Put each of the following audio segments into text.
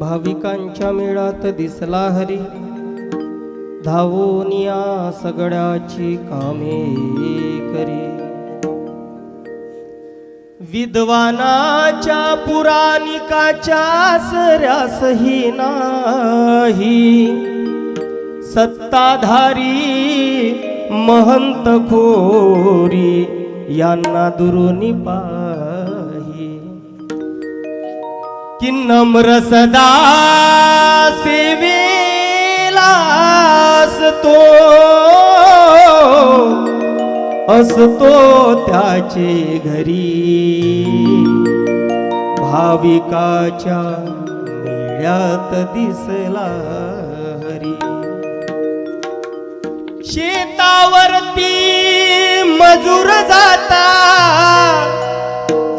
भाविकांच्या मेळात दिसला हरी, धावून या सगळ्याची कामे करी. विद्वानाच्या पुराणिकाच्या आसऱ्यासही नाही, सत्ताधारी महंत खोरी यांना दुरुनी पाही. कि नम्र सदा सेवेला असतो त्याचे घरी, भाविकाच्या मेळ्यात दिसला हरी. शेतावरती मजूर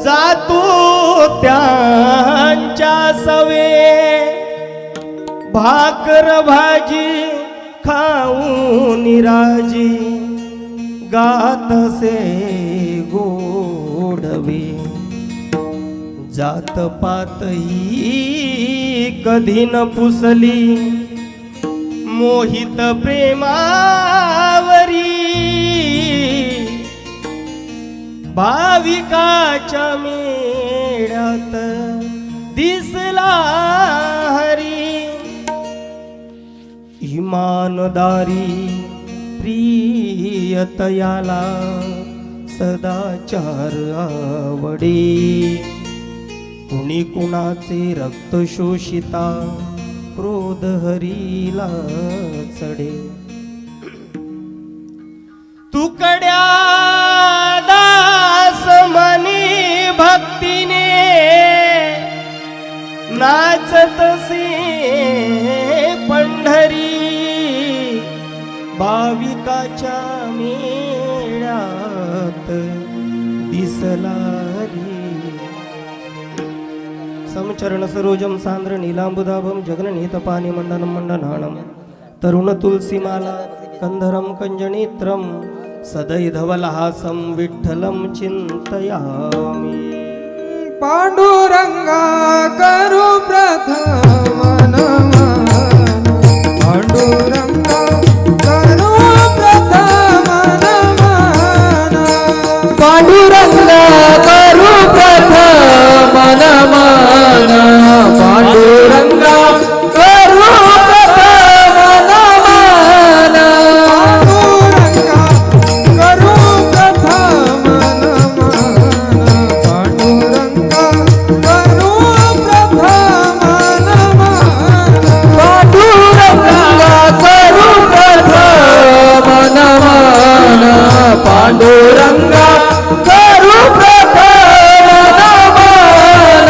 जातो त्यांच्या सवे, भाकर भाजी खाऊन राजी गातसे गोडवे. जात पात ही कधी न पुसली, मोहित प्रेमावरी, भाविकाच्या मेळ्यात दिसला हरी. इमानदारी प्रियतयाला सदाचार आवडे, कुणी कुणाचे रक्त शोषिता क्रोध हरीला चढे. तुकड्या दास मनी भक्तीने नाचतसे पंढरी, भाविकाच्या मेळ्यात दिसला हरी. समचरण सरोजम सांद्र नीलांबुदाभम जगननीत पाणी मंडनम मंडनानम, तरुण तुलसीमाला कंधरम कंजनेत्रम, सदैधवलहासं विठ्ठलं चिंतयामि. पांडुरंगा करू प्रथम नमन, पांडुरंगा करू प्रथम नमन, पांडुरंगा करू प्रथम नमन, पांडुरंगा करू प्रथम नमन, पांडुरंगा करू प्रथम नमन, पांडुरंगा करू प्रथम नमन, पांडुरंगा करू प्रथम नमन, पांडुरंगा करू प्रथम नमन.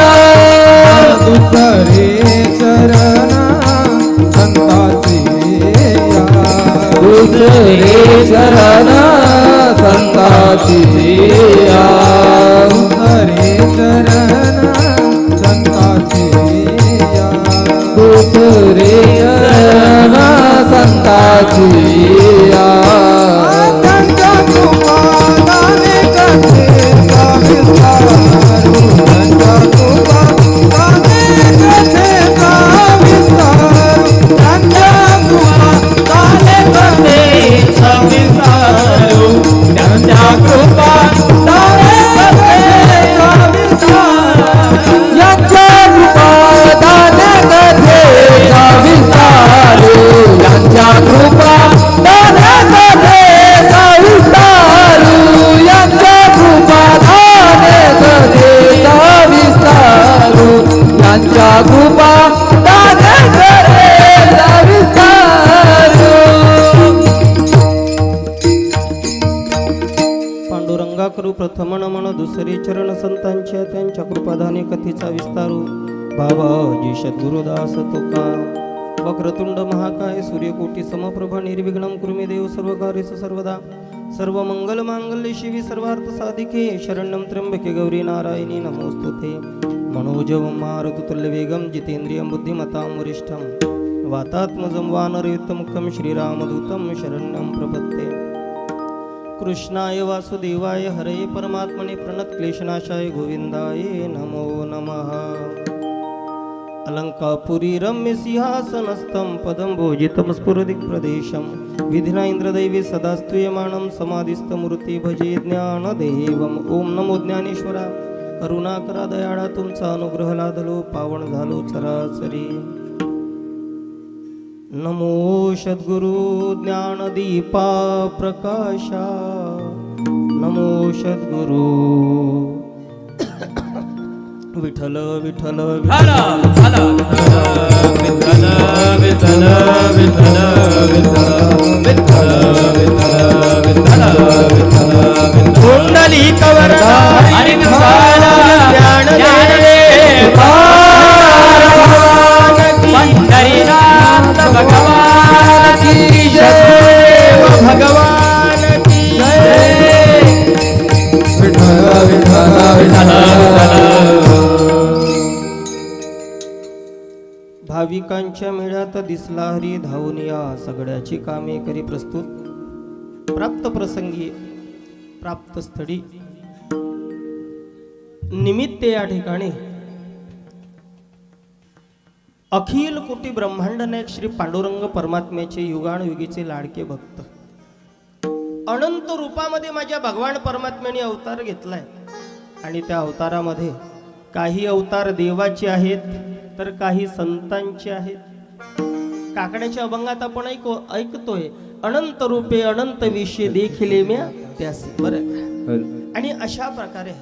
दुसरे चरण संताचे या, दुसरे शरण संताची या, दुसरे चरण संताचे या, दुसरे शरण संताची या. त्यांच्या कृपादाने कसे विस्तारू, त्यांच्या कृपादाने कसे विस्तारू, त्यांच्या कृपादाने कसे विस्तारू, त्यांच्या कृपा दाने कसे विस्तारू, यांच्या कृपा दाने कसे विस्तारू, यांच्या कृपा दाने कसे विस्तारू, यांच्या कृपा दाने कसे विस्तारू, यांच्या कृपा दाने कसे विस्तारू. पांडुरंगा करू प्रथम नमन, दुसरे चरण संतांच्या त्यांच्या कृपाधाने कथेचा विस्तारू. बाबाजी सद्गुरुदास तुका. वक्रतुंड महाकाय सूर्यकोटी समप्रभ निर्विघ्नं कुरु मे देव सर्वकार्येषु सर्वदा. सर्वमंगल मांगल्ये शिवे सर्वार्थ साधिके, शरण्यं त्र्यंबके गौरी नारायणी नमोस्तुते. मनोजवं मारुततुल्यवेगं जितेन्द्रियं बुद्धिमतां वरिष्ठं, वातात्मजं वानरयुक्तमुखं श्रीरामदूतं शरण्यं प्रपद्ये. कृष्णाय वासुदेवाय हरये परमात्मने प्रणतक्लेशनाशाय गोविंदाय नमो नमः. अलंकापुरी रम्य सिंहासनस्थं पदं भोजितं स्फुरदिक्प्रदेशं विधिना इंद्रदैवे सदा स्तूयमानं समाधिस्थमूर्ती भजे ज्ञानदेवम्. ओम नमो ज्ञानेश्वरा. करुणा करा दयाळा तुमचा अनुग्रह लादलो पावन झालो चराचरी. नमो सद्गुरु ज्ञानदीपा प्रकाशा. नमो सद्गुरु विठ्ठल विठ्ठल विठ्ठल विठ्ठल विठ्ठल विठ्ठल विठ्ठल विठ्ठल कुंडली कवरदा हरि पंढरीनाथ भगवान की जय. भगवान की जय. विठ्ठल विठ्ठल विठ्ठल. भाविकांच्या मेळ्यात दिसला हरी धावून या सगळ्याची कामे करी प्रस्तुत. प्राप्त प्रसंगी प्राप्त स्थळी निमित्त या ठिकाणी अखिल कोटी ब्रह्मांड नायक श्री पांडुरंग परमात्म्याचे युगानुयुगीचे लाडके भक्त अनंत रूपामध्ये माझ्या भगवान परमात्म्याने अवतार घेतलाय. आणि त्या अवतारामध्ये काही अवतार देवाचे आहेत तर काही संतांचे आहेत. काकड्याच्या अभंगात आपण ऐकतोय अनंत रूपे अनंत विषय देखिले म्या त्यासी. बरं. आणि अशा प्रकारे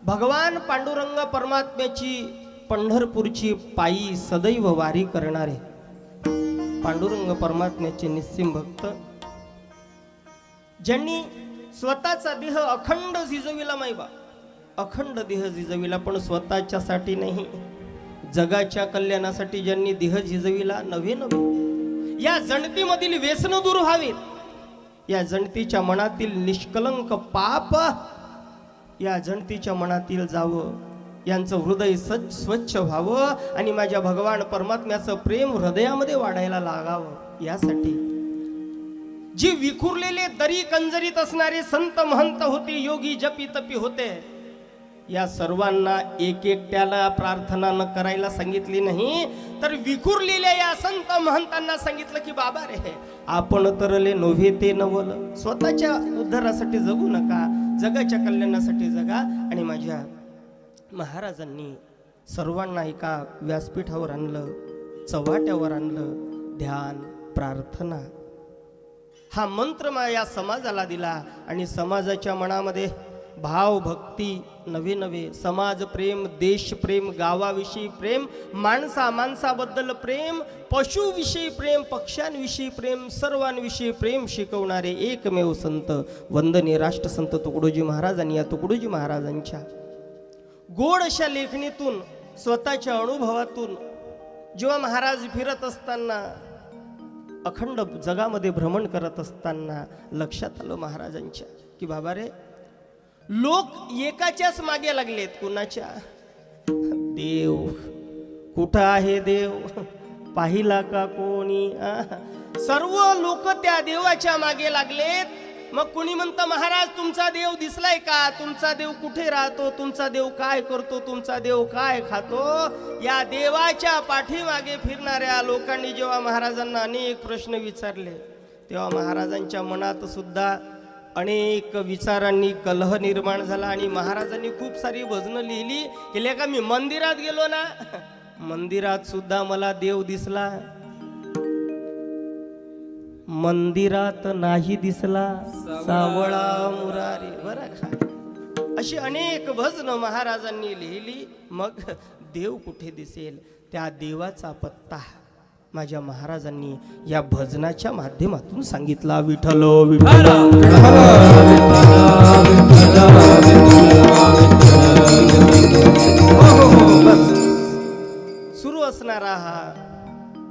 भगवान पांडुरंग परमात्म्याची पंढरपूरची पायी सदैव वारी करणारे पांडुरंग परमात्म्याचे निस्सिम भक्त ज्यांनी स्वतःचा देह अखंड झिजविला. माईबा अखंड देह झिजविला पण स्वतःच्यासाठी नाही, जगाच्या कल्याणासाठी ज्यांनी देह झिजविला. नव्हे नव्हे या जणतीमधील व्यसन दूर व्हावेत, या जणतीच्या मनातील निष्कलंक पाप या जणतीच्या मनातील जावं, यांचं हृदय स्वच्छ व्हावं आणि माझ्या भगवान परमात्म्याचं प्रेम हृदयामध्ये वाढायला लागावं. यासाठी जी विखुरलेले दरी कंजरीत असणारे संत महंत होते, योगी जपी तपी होते, या सर्वांना एक एकट्याला प्रार्थना न करायला सांगितली नाही, तर विखुरलेल्या या संत महंतांना सांगितलं की बाबा रे आपण तरले नव्हे ते नवल. स्वतःच्या उद्धारासाठी जगू नका, जगाच्या कल्याणासाठी जगा. आणि माझ्या महाराजांनी सर्वांना एका व्यासपीठावर आणलं, चव्हाट्यावर आणलं. ध्यान प्रार्थना हा मंत्र या समाजाला दिला आणि समाजाच्या मनामध्ये भाव भक्ती नवे नवे समाज प्रेम, देश प्रेम, गावाविषयी प्रेम, माणसाबद्दल प्रेम, पशुविषयी प्रेम, पक्ष्यांविषयी प्रेम, सर्वांविषयी प्रेम शिकवणारे एकमेव संत वंदनीय राष्ट्रसंत तुकडोजी महाराजांनी या तुकडोजी महाराजांच्या गोड अशा लेखणीतून, स्वतःच्या अनुभवातून जेव्हा महाराज फिरत असताना, अखंड जगामध्ये भ्रमण करत असताना लक्षात आलं महाराजांच्या की बाबा रे लोक एकाच्याच मागे लागलेत. कुणाच्या? देव. कुठं आहे देव? पाहिला का कोणी? सर्व लोक त्या देवाच्या मागे लागलेत. मग कुणी म्हणतं महाराज तुमचा देव दिसलाय का? तुमचा देव कुठे राहतो? तुमचा देव काय करतो? तुमचा देव काय खातो? या देवाच्या पाठीमागे फिरणाऱ्या लोकांनी जेव्हा महाराजांना अनेक प्रश्न विचारले तेव्हा महाराजांच्या मनात सुद्धा अनेक विचारांनी कलह निर्माण झाला. आणि महाराजांनी खूप सारी भजनं लिहिली. केल्या का मी मंदिरात गेलो ना, मंदिरात सुद्धा मला देव दिसला, मंदिरात नाही दिसला सावळा मुरारी. बरं का? अशी अनेक भजनं महाराजांनी लिहिली. मग देव कुठे दिसेल? त्या देवाचा पत्ता माझ्या महाराजांनी या भजनाच्या माध्यमातून सांगितला. विठ्ठल विठ्ठल सुरू असणारा हा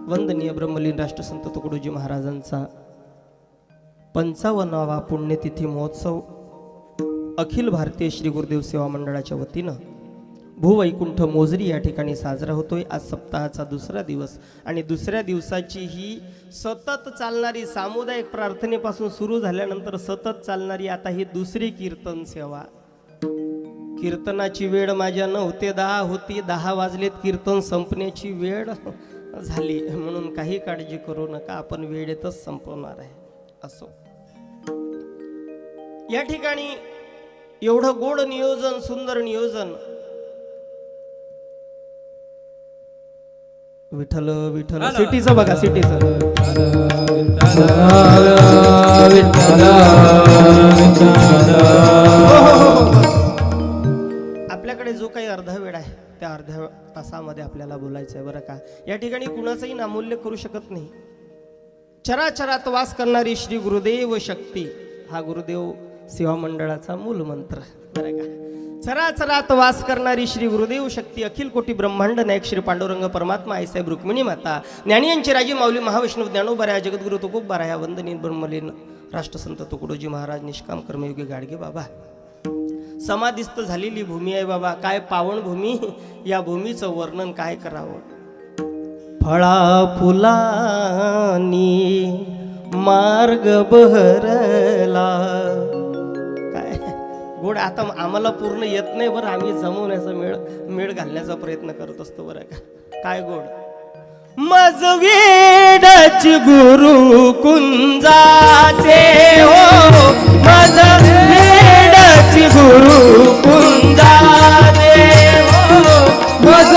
वंदनीय ब्रह्मलीन राष्ट्रसंत तुकडोजी महाराजांचा 55वा पुण्यतिथी महोत्सव अखिल भारतीय श्री गुरुदेव सेवा मंडळाच्या वतीनं भूवैकुंठ मोजरी या ठिकाणी साजरा होतोय. आज सप्ताहाचा दुसरा दिवस आणि दुसऱ्या दिवसाची ही सतत चालणारी सामुदायिक प्रार्थनेपासून सुरू झाल्यानंतर सतत चालणारी आता ही दुसरी कीर्तन सेवा. कीर्तनाची वेळ माझ्या 9 ते 10 होती, 10 वाजलेत, कीर्तन संपण्याची वेळ झाली. म्हणून काही काळजी करू नका, आपण वेळेतच संपवणार आहे. असो, या ठिकाणी एवढं गोड नियोजन, सुंदर नियोजन. विठ्ठल विठ्ठल, सिटीचं बघा, सिटीचं. आपल्याकडे जो काही अर्धा वेळ आहे त्या अर्ध्या तासामध्ये आपल्याला बोलायचं आहे बरं का. या ठिकाणी कुणाचाही नामोल्लेख करू शकत नाही. चराचरात वास करणारी श्री गुरुदेव शक्ती हा गुरुदेव सेवा मंडळाचा मूल मंत्र बरं का. चराचरात वास करणारी श्री गुरुदेव शक्ती, अखिल कोटी ब्रह्मांड नायक श्री पांडुरंग परमात्मा आईसाहेब रुक्मिणी माता, ज्ञानियांची राजी माऊली महाविष्णू ज्ञानोबाराया जगद्गुरु तुकोबाराया वंदनीन ब्रह्मलीन राष्ट्रसंत तुकडोजी महाराज निष्काम कर्मयोगी गाडगे बाबा. समाधिस्थ झालेली भूमी आहे बाबा. काय पावन भूमी, या भूमीचं वर्णन काय करावं. फळा फुलानी मार्ग बहरला. काय गोड. आता आम्हाला पूर्ण येत नाही बरं, आम्ही जमवण्याचा मेळ घालण्याचा प्रयत्न करत असतो बरं का. काय गोड. मज वेडच गुरु कुंजाचे हो, मज वेडच गुरु कुंजाचे हो, मज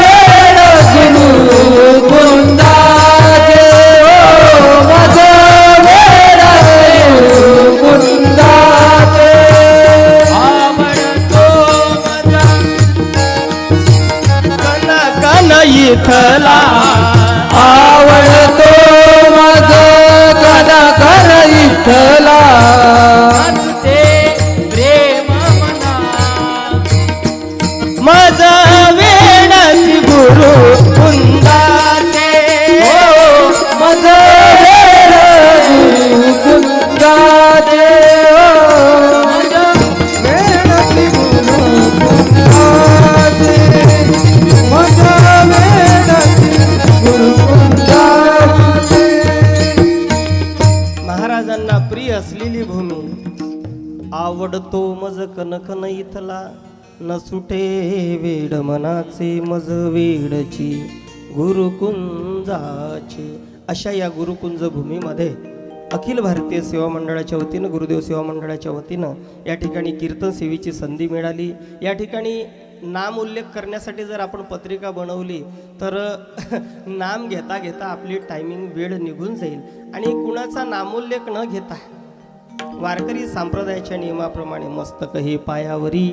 वेडच गुरु कुंजाचे हो, मज वेडच गुरु कुंजाचे. आवडतो माझा कन कन इथला, आवडतो मज कन कन इथला. ते प्रेम मना मज वेडच गुरु कुंजाचे हो, मज वेडच गुरु कुंजाचे हो, वेडच गुरु कुंजाचे, मज वेडच गुरु कुंजाचे. महाराजांना प्रिय असलेली भूमी. आवडतो मज कनकन इथला, न सुटे वेड मनाचे मज वेडची गुरुकुंजाची. अशा या गुरुकुंज भूमीमध्ये अखिल भारतीय सेवा मंडळाच्या वतीनं, गुरुदेव सेवा मंडळाच्या वतीनं या ठिकाणी कीर्तन सेवेची संधी मिळाली. या ठिकाणी नाम उल्लेख करण्यासाठी जर आपण पत्रिका बनवली तर नाम घेता घेता आपली टायमिंग वेळ निघून जाईल. आणि कुणाचा नामोल्लेख न घेता वारकरी संप्रदायाच्या नियमाप्रमाणे मस्तक हे पायावरी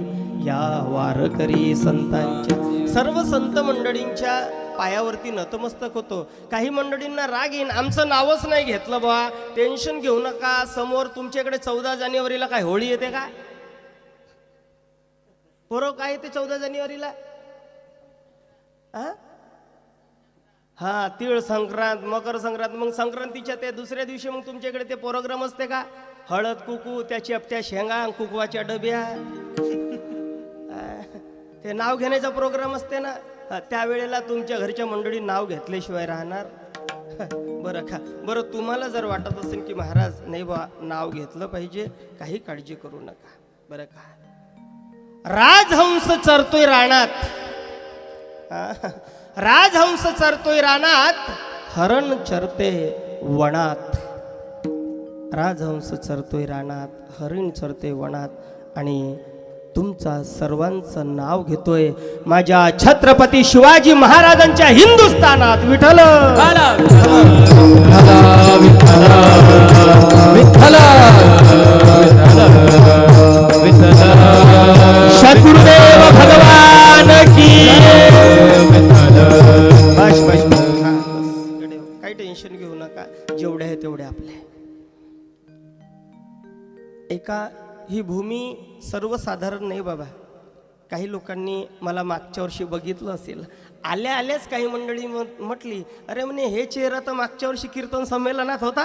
या वारकरी संतांच्या, सर्व संत मंडळींच्या पायावरती नतमस्तक होतो. काही मंडळींना राग येईन, आमचं नावच नाही घेतलं बा, टेन्शन घेऊ नका. समोर तुमच्याकडे 14 जानेवारीला काय होळी येते का? पोरं काय येते 14 जानेवारीला? हा, तीळ संक्रांत, मकर संक्रांत. मग संक्रांतीच्या त्या दुसऱ्या दिवशी मग तुमच्याकडे ते प्रोग्राम असते का? हळद कुकू, त्याची त्या शेंगा, कुकवाच्या डब्या, ते नाव घेण्याचा प्रोग्राम असते ना. त्यावेळेला तुमच्या घरच्या मंडळी नाव घेतल्याशिवाय राहणार बरं का. बरं, तुम्हाला जर वाटत असेल की महाराज नाही बा नाव घेतलं पाहिजे, काही काळजी करू नका बरं का. राजहंस चरतोय रानात, राजहंस चरतोय रानात, हरण चरते वनात. राजहंस चरतोय रानात, हरण चरते वनात, आणि तुमचा सर्वांचं नाव घेतोय माझ्या छत्रपती शिवाजी महाराजांच्या हिंदुस्थानात. विठ्ठल शत्रुदेव भगवान की. बस बस बस, काही टेन्शन घेऊ नका, जेवढे आहे तेवढे आपले. एका ही भूमी सर्वसाधारण नाही बाबा. काही लोकांनी मला मागच्या वर्षी बघितलं असेल, आल्या आल्याच काही मंडळी म्हटली, अरे म्हणे हे चेहरा तर मागच्या वर्षी कीर्तन संमेलनात होता.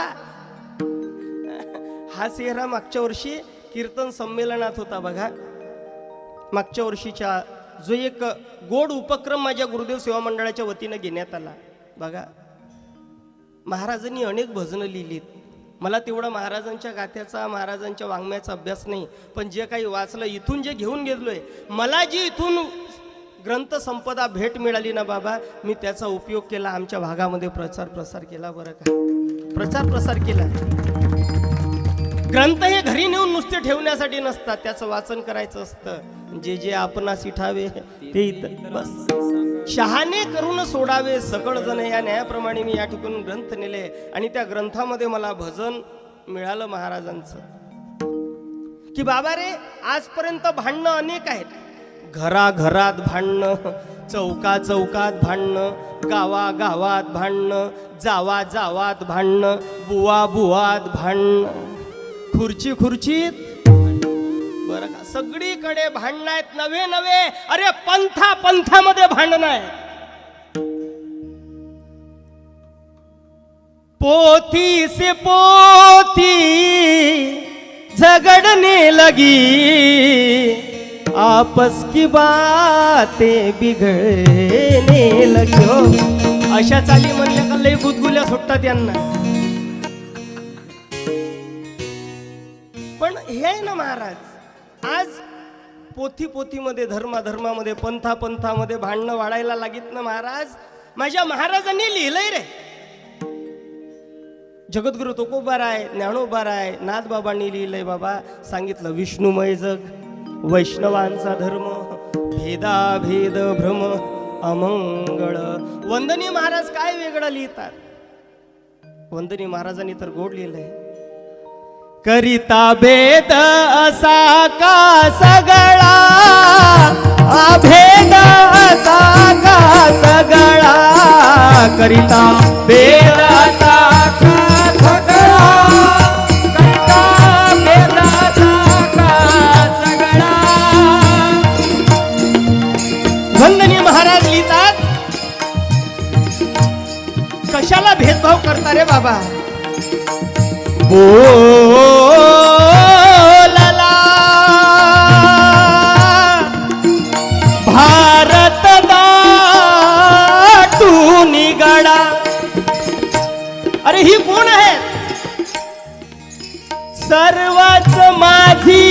हा चेहरा मागच्या वर्षी कीर्तन संमेलनात होता बघा. मागच्या वर्षीचा जो एक गोड उपक्रम माझ्या गुरुदेव सेवा मंडळाच्या वतीनं घेण्यात आला बघा. महाराजांनी अनेक भजनं लिहिलीत, मला तेवढा महाराजांच्या गाथ्याचा महाराजांच्या वाङ्मयाचा अभ्यास नाही, पण जे काही वाचलं इथून जे घेऊन गेलोय, मला जी इथून ग्रंथ संपदा भेट मिळाली ना बाबा, मी त्याचा उपयोग केला, आमच्या भागामध्ये प्रसार केला. बरं का, प्रसार केला. ग्रंथ हे घरी नेऊन नुसते ठेवण्यासाठी नसतात, त्याचं वाचन करायचं असतं. जे जे आपणास इठावे ते इथं बस शहाणे करून सोडावे सकळ जण, या न्यायाप्रमाणे मी या ठिकाणी ग्रंथ नेले आणि त्या ग्रंथामध्ये मला भजन मिळालं महाराजांचं. की बाबा रे, आजपर्यंत भांडणं अनेक आहेत, घराघरात भांडणं, चौकात भांडणं, गावात भांडणं, जावात भांडणं, बुवात भांडणं, खुर्चीत. बरं का, सगळीकडे भांडणं आहेत, नवे. अरे पंथामध्ये भांडणं आहे. पोथी से पोथी झगड़ने लगी, आपस की बातें बिगड़ने लगी. हो, अशा चाली म्हणल्या का लई गुदगुल्या सुटतात यांना. पण हे आहे ना महाराज, आज पोथीमध्ये धर्मामध्ये पंथामध्ये भांडणं वाढायला लागित ना महाराज. माझ्या महाराजांनी लिहिलंय रे, जगद्गुरु तुकोबाराय, ज्ञानोबाराय, नाथबाबांनी लिहिलंय बाबा. सांगितलं विष्णुमय जग, वैष्णवांचा धर्म, भेद भ्रम अमंगळ. वंदनी महाराज काय वेगळं लिहितात? वंदनी महाराजांनी तर गोड लिहिलंय, करिता भेद असा का सगळा, अभेद असा का सगळा, करिता भेद असा का सगळा, करिता भेद असा का सगळा. वंदनी महाराज लिहितात, कशाला भेदभाव करता रे बाबा? बोलला भारत दाटून निगडा. अरे ही कोण आहे? सर्वच माझी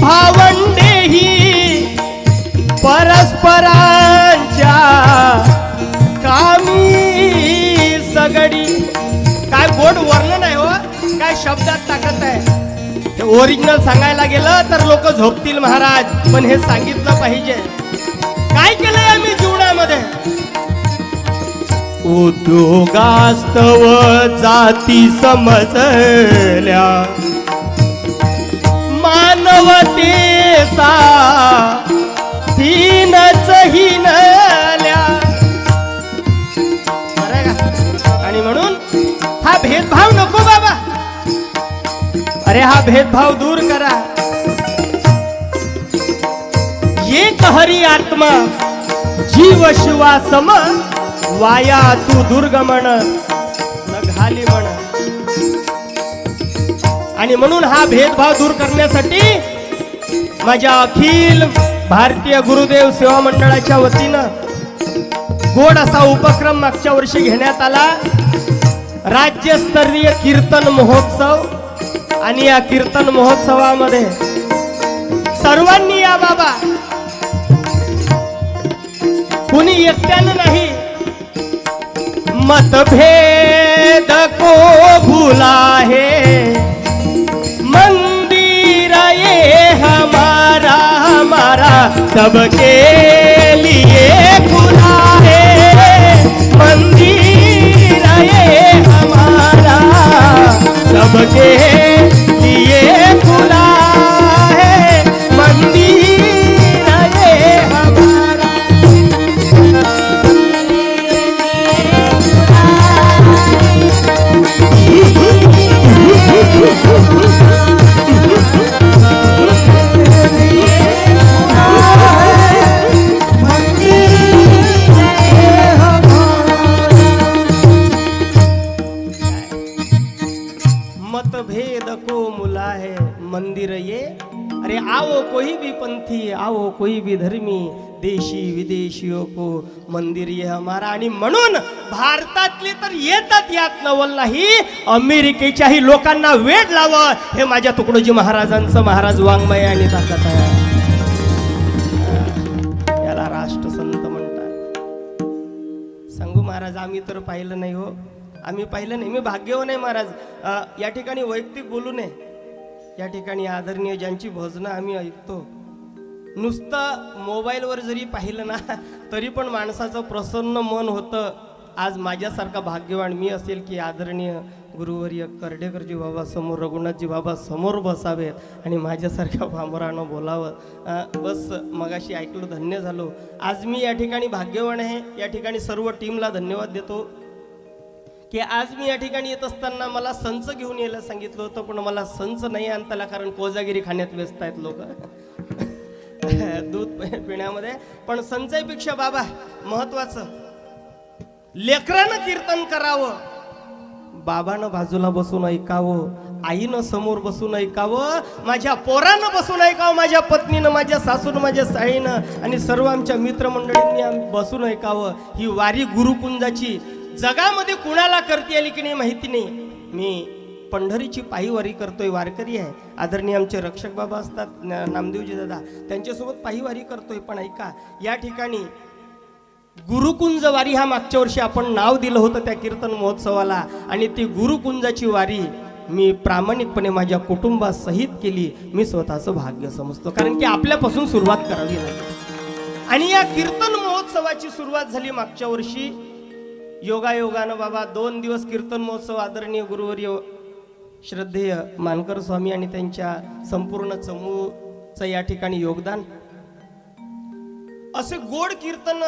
भावंडे ही परस्परांच्या कामी सगडी. काय गोड वर्णन आहे हो, काय शब्दात ताकद आहे. ओरिजिनल सांगायला गेलं तर लोक झोपतील महाराज, पण हे सांगितलं पाहिजे. काय केलंय आम्ही जीवनामध्ये? उद्योगास्तव जाती समजल्या, मानवतेचा दीनच हिनल्या. आणि म्हणून हा भेदभाव नको बाबा. अरे हा भेदभाव दूर करा. एक हरी आत्मा जीव शिवा सम, वाया तू दुर्गमन न घाली म्हण. आणि म्हणून हा भेदभाव दूर करण्यासाठी माझ्या अखिल भारतीय गुरुदेव सेवा मंडळाच्या वतीनं गोड असा उपक्रम मागच्या वर्षी घेण्यात आला, राज्यस्तरीय कीर्तन महोत्सव. आणि या कीर्तन महोत्सवामध्ये सर्वांनी या बाबा, कुणी एकट्यानं नाही. मतभेद को भूला है, मंदिर ये हमारा सबके लिए खुला है. मंदिर ये हमारा सबके लिए खुला है. मंदिर ये हमारा. मंदिर ये. अरे अरे आओ कोई भी पंथी, आओ कोई भी धर्मी, देशी विदेशियों को मंदिर ये हमारा. आणि म्हणून भारतातले तर येतात यात नवल नाही, अमेरिकेच्याही लोकांना वेड लावं हे माझ्या तुकडोजी महाराजांचं महाराज वाङ्मय आणि ताकद आहे. याला राष्ट्रसंत म्हणतात. सांगू महाराज, आम्ही तर पाहिलं नाही हो, आम्ही पाहिलं नाही. मी भाग्यवान आहे महाराज. या ठिकाणी वैयक्तिक बोलू नये. या ठिकाणी आदरणीय ज्यांची भजनं आम्ही ऐकतो, नुसतं मोबाईलवर जरी पाहिलं ना तरी पण माणसाचं प्रसन्न मन होतं. आज माझ्यासारखा भाग्यवान मी असेल की आदरणीय गुरुवर्य कर्डेकरजी बाबा समोर, रघुनाथजी बाबा समोर बसावेत आणि माझ्यासारख्या भामरानं बोलावं. बस मगाशी ऐकलो, धन्य झालो. आज मी या ठिकाणी भाग्यवान आहे. या ठिकाणी सर्व टीमला धन्यवाद देतो की आज मी या ठिकाणी येत असताना मला संच घेऊन यायला सांगितलं होतं, पण मला संच नाही आणता आला कारण कोजागिरी खाण्यात व्यस्त आहेत लोक दूध पिण्यामध्ये. पण संचयपेक्षा बाबा महत्वाचं, लेकरानं कीर्तन करावं, बाबानं बाजूला बसून ऐकावं, आईनं समोर बसून ऐकावं, माझ्या पोरानं बसून ऐकावं, माझ्या पत्नीनं, माझ्या सासूनं, माझ्या साईनं आणि सर्व आमच्या मित्रमंडळींनी बसून ऐकावं. ही वारी गुरुकुंजाची जगामध्ये कुणाला करता आली की नाही माहिती नाही. मी पंढरीची पायी वारी करतोय, वारकरी आहे. आदरणीय आमचे रक्षक बाबा असतात नामदेवजी दादा, त्यांच्यासोबत पायी वारी करतोय. पण ऐका, या ठिकाणी गुरुकुंज वारी हा मागच्या वर्षी आपण नाव दिलं होतं त्या कीर्तन महोत्सवाला, आणि ती गुरुकुंजाची वारी मी प्रामाणिकपणे माझ्या कुटुंबासहित केली. मी स्वतःचं भाग्य समजतो, कारण की आपल्यापासून सुरुवात करावी लागेल. आणि या कीर्तन महोत्सवाची सुरुवात झाली मागच्या वर्षी. योगायोगानं बाबा 2 दिवस कीर्तन महोत्सव, आदरणीय गुरुवर्य श्रद्धेय मानकर स्वामी आणि त्यांच्या संपूर्ण चमूचं या ठिकाणी योगदान. असे गोड कीर्तन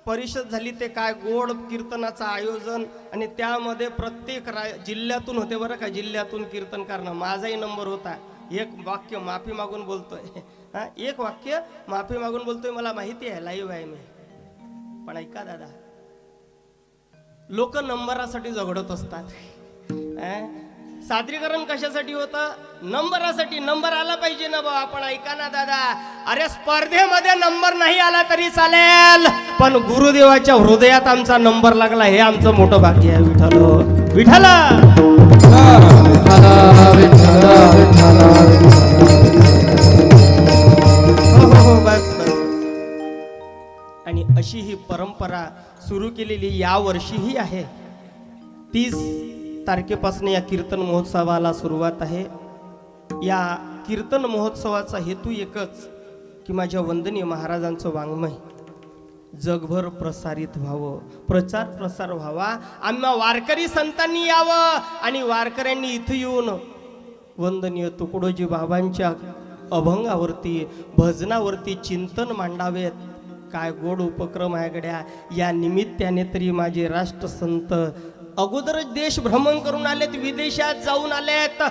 परिषद झाली. ते काय गोड कीर्तनाचं आयोजन, आणि त्यामध्ये प्रत्येक जिल्ह्यातून होते बरं का, जिल्ह्यातून कीर्तन करणं. माझाही नंबर होता. एक वाक्य माफी मागून बोलतोय, एक वाक्य माफी मागून बोलतोय. मला माहिती आहे लाईव्ह आहे मी, पण ऐका दादा, लोक नंबरासाठी झगडत असतात. सादरीकरण कशासाठी होतं? नंबरासाठी. नंबर आला पाहिजे ना बा. आपण ऐका ना दादा, अरे स्पर्धेमध्ये नंबर नाही आला तरी चालेल, पण गुरुदेवाच्या हृदयात आमचा नंबर लागला हे आमचं मोठं भाग्य आहे. विठ्ठल विठ्ठल हो, बस बस. आणि अशी ही परंपरा सुरू केलेली या वर्षीही आहे. 30 तारखेपासून या कीर्तन महोत्सवाला सुरुवात आहे. या कीर्तन महोत्सवाचा हेतू एकच की माझ्या वंदनीय महाराजांचं वाङ्मय जगभर प्रसारित व्हावं, प्रचार प्रसार व्हावा. आम्हा वारकरी संतांनी यावं आणि वारकऱ्यांनी इथं येऊन वंदनीय तुकडोजी बाबांच्या अभंगावरती, भजनावरती चिंतन मांडावेत. काय गोड उपक्रम आहे गड्या. या निमित्ताने तरी माझे राष्ट्रसंत अगोदरच देश भ्रमण करून आलेत, विदेशात जाऊन आलेत.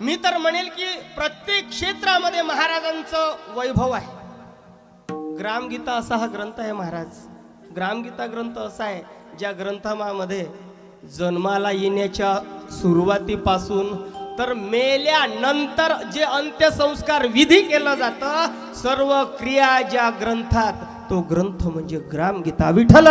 मी तर म्हणेल की प्रत्येक क्षेत्रामध्ये महाराजांचं वैभव आहे. ग्रामगीता असा हा ग्रंथ आहे महाराज. ग्रामगीता ग्रंथ असा आहे ज्या ग्रंथामध्ये जन्माला येण्याच्या सुरुवातीपासून तर मेल्यानंतर जे अंत्यसंस्कार विधी केलं जातं, सर्व क्रिया ज्या ग्रंथात, तो ग्रंथ म्हणजे ग्रामगीता. विठ्ठल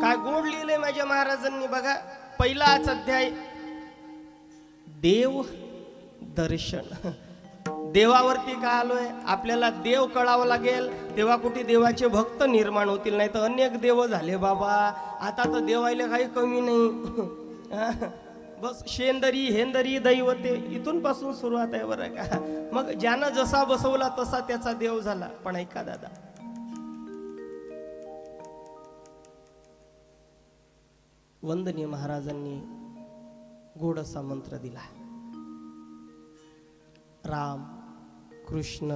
काय गोड लिहिलंय माझ्या महाराजांनी बघा. पहिलाच अध्याय, देव दर्शन. देवावरती का आलोय? आपल्याला देव कळावं लागेल, तेव्हा कुठे देवाचे भक्त निर्माण होतील. नाही तर अनेक देव झाले बाबा. आता तर देवायला काही कमी नाही. बस शेंदरी हेंदरी दैवते इथून पासून सुरुवात आहे बरं का. मग ज्यानं जसा बसवला तसा त्याचा देव झाला. पण ऐका दादा, वंदनीय महाराजांनी गोड असा मंत्र दिला. राम कृष्ण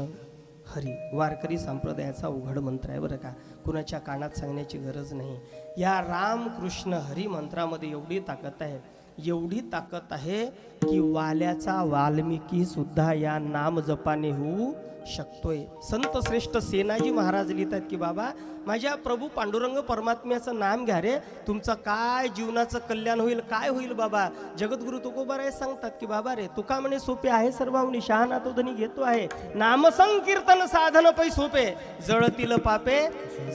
हरी. वारकरी संप्रदायाचा उघड मंत्र आहे बरं का, कुणाच्या कानात सांगण्याची गरज नाही. या राम कृष्ण हरी मंत्रामध्ये एवढी ताकद आहे. एवढी ताकद आहे की वाल्याचा वाल्मिकी सुद्धा या नाम जपाने होऊ शकतोय. संत श्रेष्ठ सेनाजी महाराज लिहितात की बाबा माझ्या प्रभू पांडुरंग परमात्म्याचं नाम घ्या रे, तुमचं काय जीवनाचं कल्याण होईल, काय होईल बाबा. जगद्गुरु तुकोबाराय सांगतात की बाबा रे तुका म्हणे सोपे आहे सर्वांनी, शहाणा तो धनी घेतो आहे. नाम संकीर्तन साधन पै सोपे, जळतील पापे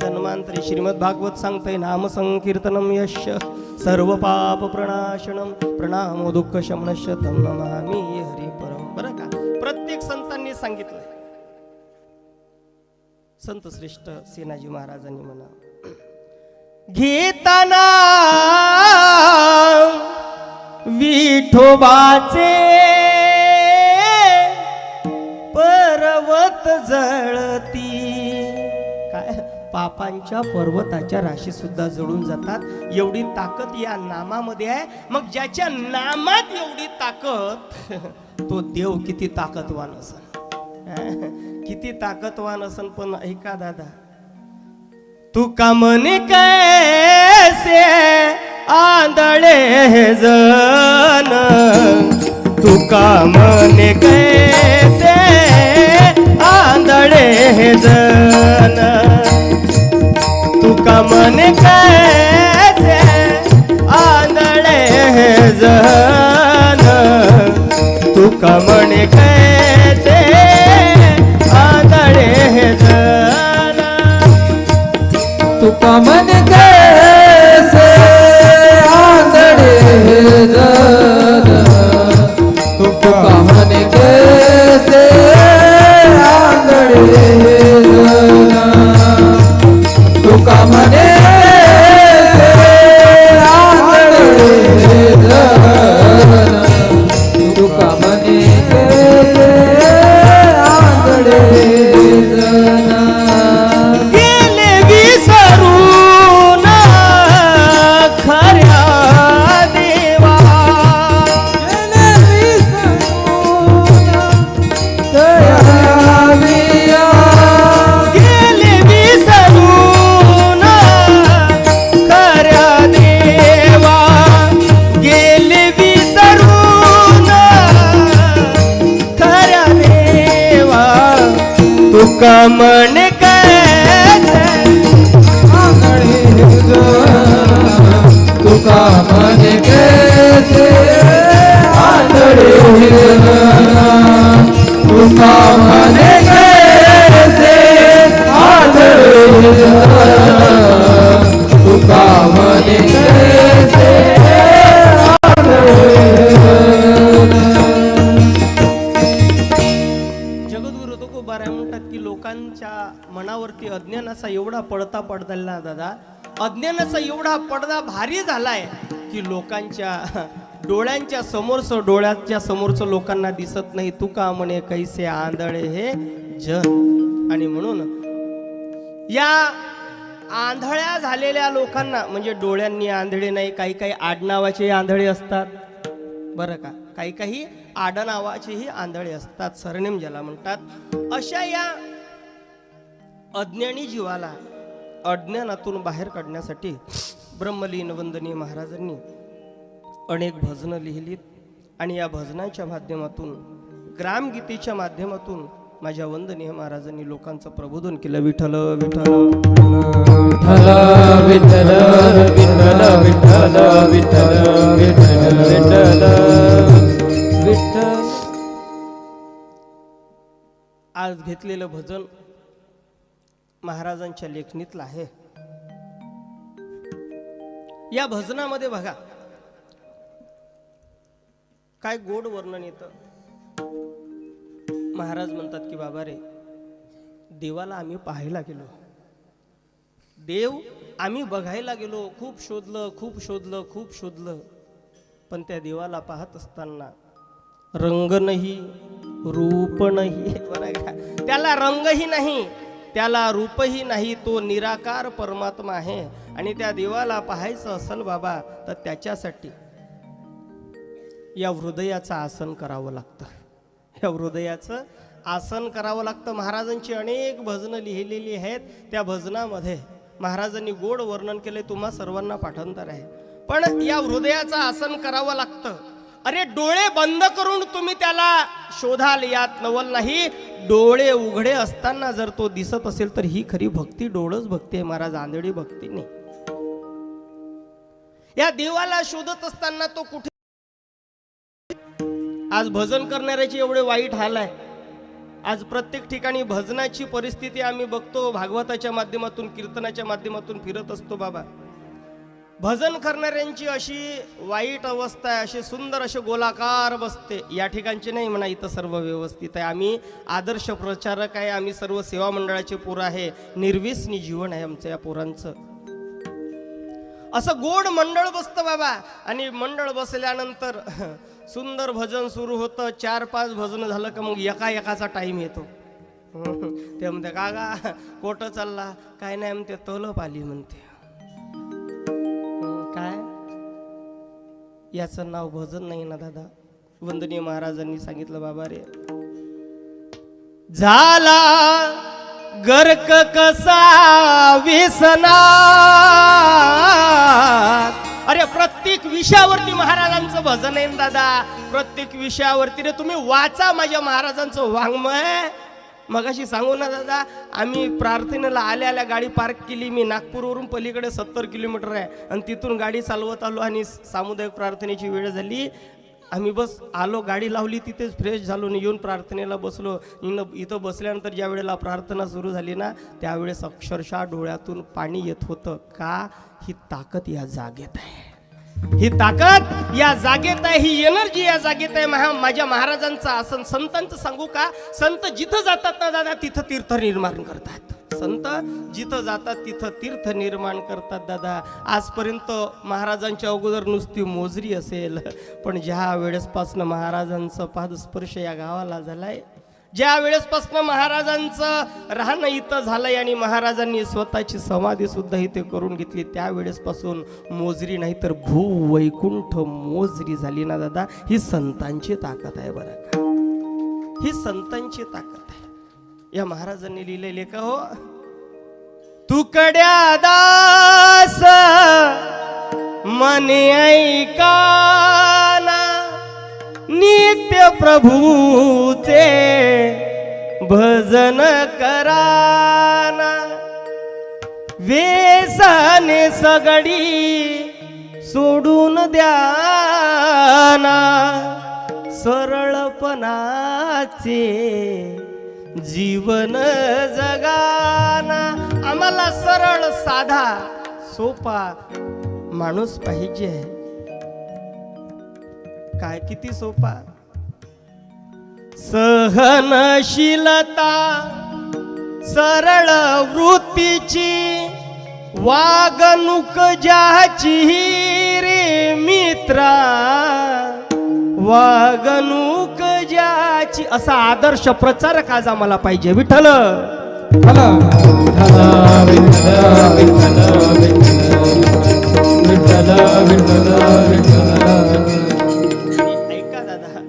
जन्मांतरी. श्रीमद भागवत सांगतंय नाम संकीर्तनम यश सर्व पाप प्रणाशनम प्रणामो दुःख शमनश तम नमामि हरि परम. बरं का, प्रत्येक संतांनी सांगितलंय. संत श्रेष्ठ सेनाजी महाराजांनी म्हणा घेताना विठोबाचे पर्वत जळती. काय पापांच्या पर्वताच्या राशी सुद्धा जळून जातात, एवढी ताकद या नामामध्ये आहे. मग ज्याच्या नामात एवढी ताकद तो देव किती ताकदवान असेल, किती ताकदवान असन. पण ऐका दादा, तुका म्हणे कैसे आंधळे जन, तुका म्हणे कैसे आंधळे जन, तुका म्हणे कैसे आंधळे जन, तुका म्हणे कैसे आंधळे जन, तुका मन कैसे आंधळे जन, तुका मन कैसे आंधळे जन, तुका मन कैसे आंधळे जन, तुका मन कैसे आंधळे जन. गेले विसरून खऱ्या देवा, गेले विसरून खऱ्या देवा, गेले विसरून खऱ्या देवा, तुका म्हणे तुका मन कैसे आंधळे जन, तुका मन कैसे आंधळे जन, तुका मन कैसे आंधळे जन. जगद्गुरु तुकोबाराय म्हणतात की लोकांच्या मनावरती अज्ञानाचा एवढा पडता पडदला दादा, अज्ञानाचा एवढा पडदा भारी झालाय की लोकांच्या डोळ्यांच्या डोळ्याच्या समोरचं लोकांना दिसत नाही. तुका म्हणे कैसे आंधळे हे जन. आणि म्हणून या आंधळ्या झालेल्या लोकांना, म्हणजे डोळ्यांनी आंधळे नाही, काही काही आडनावाचे आंधळे असतात बरं का, काही काही आडनावाचेही आंधळे असतात, सरनेम ज्याला म्हणतात. अशा या अज्ञानी जीवाला अज्ञानातून बाहेर काढण्यासाठी ब्रह्मलीन वंदनीय महाराजांनी अनेक भजनं लिहिलीत. आणि या भजनाच्या माध्यमातून, ग्रामगीतेच्या माध्यमातून माझ्या वंदनीय महाराजांनी लोकांचं प्रबोधन केलं. विठ्ठल विठ्ठल विठ्ठल विठ्ठल विठ्ठल विठ्ठल विठ्ठल विठ्ठल विठ्ठल. आज घेतलेलं भजन महाराजांच्या लेखणीतलं आहे. या भजनामध्ये बघा काय गोड वर्णन येतं. महाराज म्हणतात की बाबा रे, देवाला आम्ही पाहायला गेलो, देव आम्ही बघायला गेलो, खूप शोधलं खूप शोधलं खूप शोधलं, पण त्या देवाला पाहत असताना रंग नाही, रूप नाही, बरं का, त्याला रंगही नाही, त्याला रूपही नाही, तो निराकार परमात्मा आहे. आणि त्या देवाला पाहायचं असेल बाबा तर त्याच्यासाठी या हृदयाचं आसन करावं लागतं, या हृदयाचं आसन करावं लागतं. महाराजांची अनेक भजनं लिहिलेली आहेत. त्या भजनामध्ये महाराजांनी गोड वर्णन केले, तुम्हा सर्वांना पाठांतर आहे. पण या हृदयाचं आसन करावं लागतं. अरे डोळे बंद करून तुम्ही त्याला शोधाल यात नवल नाही. डोळे उघडे असताना जर तो दिसत असेल तर ही खरी भक्ती, डोळच भक्ती आहे महाराज, आंधळी भक्ती नाही. या देवाला शोधत असताना तो कुठे, आज भजन करणाऱ्याचे एवढे वाईट हाल आहे. आज प्रत्येक ठिकाणी भजनाची परिस्थिती आम्ही बघतो, भागवताच्या माध्यमातून, कीर्तनाच्या माध्यमातून फिरत असतो. बाबा, भजन करणाऱ्यांची अशी वाईट अवस्था आहे, अशी सुंदर असे गोलाकार बसते. या ठिकाणची नाही म्हणा, इथं सर्व व्यवस्थित आहे. आम्ही आदर्श प्रचारक आहे, आम्ही सर्व सेवा मंडळाचे पोरं आहे, निर्व्यसनी जीवन आहे आमचं या पोरांचं. असं गोड मंडळ बसतं बाबा, आणि मंडळ बसल्यानंतर सुंदर भजन सुरू होतं. 4-5 भजन झालं का मग एकाचा टाईम येतो. ते म्हणते कागा कोटं चालला, काय नाही म्हणते, तलप आली म्हणते. काय याचं नाव भजन नाही ना दादा. वंदनीय महाराजांनी सांगितलं, बाबा रे झाला गर्क कसा व्यसना. अरे प्रत्येक विषयावरती महाराजांचं भजन आहे दादा, प्रत्येक विषयावरती. रे तुम्ही वाचा माझ्या महाराजांचं वाङ्मय. मगाशी सांगू ना दादा, आम्ही प्रार्थनेला आल्या गाडी पार्क केली. मी नागपूरवरून पलीकडे 70 किलोमीटर आहे, आणि तिथून गाडी चालवत आलो, आणि सामुदायिक प्रार्थनेची वेळ झाली. आम्ही बस आलो, गाडी लावली, तिथेच फ्रेश झालो, येऊन प्रार्थनेला बसलो. इथं बसल्यानंतर ज्या वेळेला प्रार्थना सुरू झाली ना, त्यावेळेस अक्षरशः डोळ्यातून पाणी येत होतं. का? ही ताकद या जागेत आहे, ही ताकद या जागेत आहे, ही एनर्जी या जागेत आहे. माझ्या महाराजांचं आसन. संतांचं सांगू का, संत जिथं जातात ना दादा, तिथं तीर्थ निर्माण करतात. संत जिथं जातात तिथं तीर्थ निर्माण करतात दादा. आजपर्यंत महाराजांच्या अगोदर नुसती मोजरी असेल, पण ज्या वेळेसपासनं महाराजांचं पादस्पर्श या गावाला झालाय, ज्या वेळेसपासनं महाराजांचं राहणं इथं झालंय, आणि महाराजांनी स्वतःची समाधी सुद्धा इथे करून घेतली, त्या वेळेसपासून मोजरी नाही तर भूवैकुंठ मोजरी झाली ना दादा. ही संतांची ताकद आहे बरं का, ही संतांची ताकद आहे. या महाराजांनी लिहिलेले का हो, तुकड्या दास मने ऐकाना, नित्य प्रभूचे भजन कराना. वेसाने सगडी सोडून द्याना, सरळपणाचे जीवन जगाना. आम्हाला सरळ साधा सोपा माणूस पाहिजे. काय किती सोपा, सहनशीलता, सरळ वृत्तीची वागणूक ज्याची रे मित्रा, वागणूक ज्याची. असा आदर्श प्रचारक आज आम्हाला पाहिजे. विठ्ठल ऐका दादा,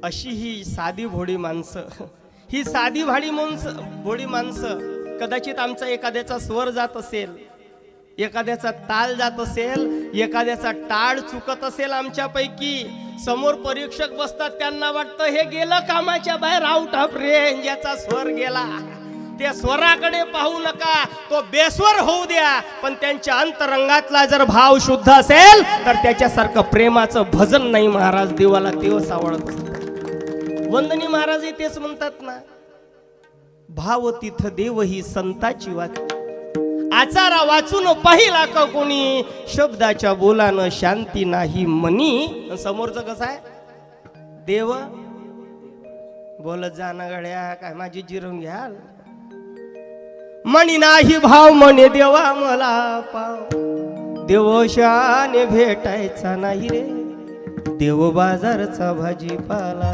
अशी ही साधी भोळी माणसं, ही साधी भोळी माणसं, कदाचित आमचा एखाद्याचा स्वर जात असेल, एखाद्याचा ताल जात असेल, एखाद्याचा टाळ चुकत असेल आमच्यापैकी, समोर परीक्षक बसतात, त्यांना वाटतं हे गेलं कामाच्या बाहेर, आउट ऑफ रेंज, याचा स्वर गेला. त्या स्वराकडे पाहू नका, तो बेस्वर होऊ द्या, पण त्यांच्या अंतरंगातला जर भाव शुद्ध असेल तर त्याच्यासारखं प्रेमाचं भजन नाही महाराज. देवाला देव सावळत असतात. वंदनी महाराज तेच म्हणतात ना, भाव तिथ देव ही संताची वाच. आचारा वाचून पाहिला का कोणी, शब्दाच्या बोलानं शांती नाही मनी. समोरचं कसं आहे, देव बोलत जाणं गड्या, काय माझी जिरून घ्याल. मणी नाही भाव म्हणे देवा मला पाव, देवशाने भेटायचा नाही रे, देव बाजारचा भाजीपाला.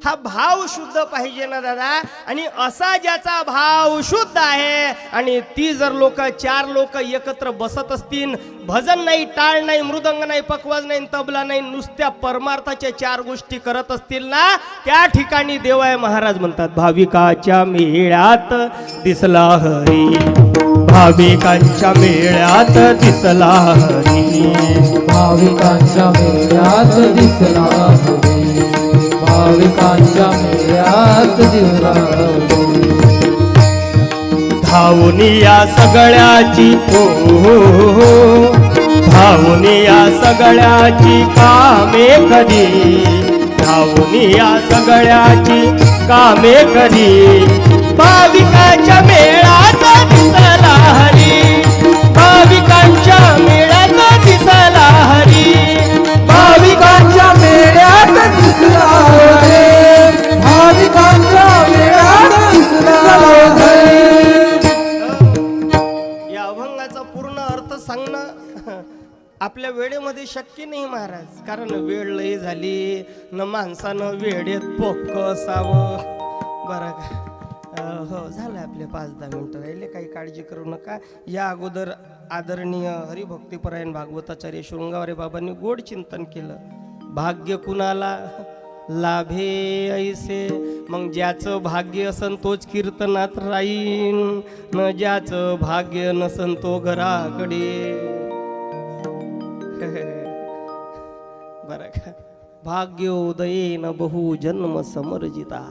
हा भाव शुद्ध पाहिजे ना दादा. आणि असा ज्याचा भाव शुद्ध आहे आणि ती जर लोक 4 लोक एकत्र बसत असतील, भजन नाही, टाळ नाही, मृदंग नाही, पकवाज नाही, तबला नाही, नुसत्या परमार्थाच्या 4 गोष्टी करत असतील ना, त्या ठिकाणी देवाय महाराज म्हणतात भाविकाच्या मेळ्यात दिसला हरी, भाविकांच्या मेळ्यात दिसला हरी, भाविकांच्या मेळ्यात दिसला हरी, भाविकांच्या मेळ्यात दिसला हरी. धावून या सगळ्याची हो धावून या सगळ्याची कामे करी, धावून या सगळ्याची कामे करी, भाविकांच्या मेळ्यात दिसला हरी, भाविकांच्या मेळ्यात दिसला हरी, भाविकांच्या मेळ्यात दिसला हरी, भाविकांच्या मेळ्यात दिसला हरी. या अभंगाचा पूर्ण अर्थ सांगणं आपल्या वेळेमध्ये शक्य नाही महाराज, कारण वेळ लई झाली न माणसानं वेळेत पोक्क असावं. बरं का? हो झालं आपले 5-10 मिनिटं राहिले, काही काळजी करू नका. या अगोदर आदरणीय हरिभक्तीपरायण भागवताचार्य शृंगारे बाबांनी गोड चिंतन केलं. भाग्य कुणाला लाभे ऐसे, मग ज्याचं भाग्य असन तोच कीर्तनात राहीन, न ज्याचं भाग्य नसन तो घराकडे. बरं का? भाग्योदयेन बहु जन्म समर्जिता.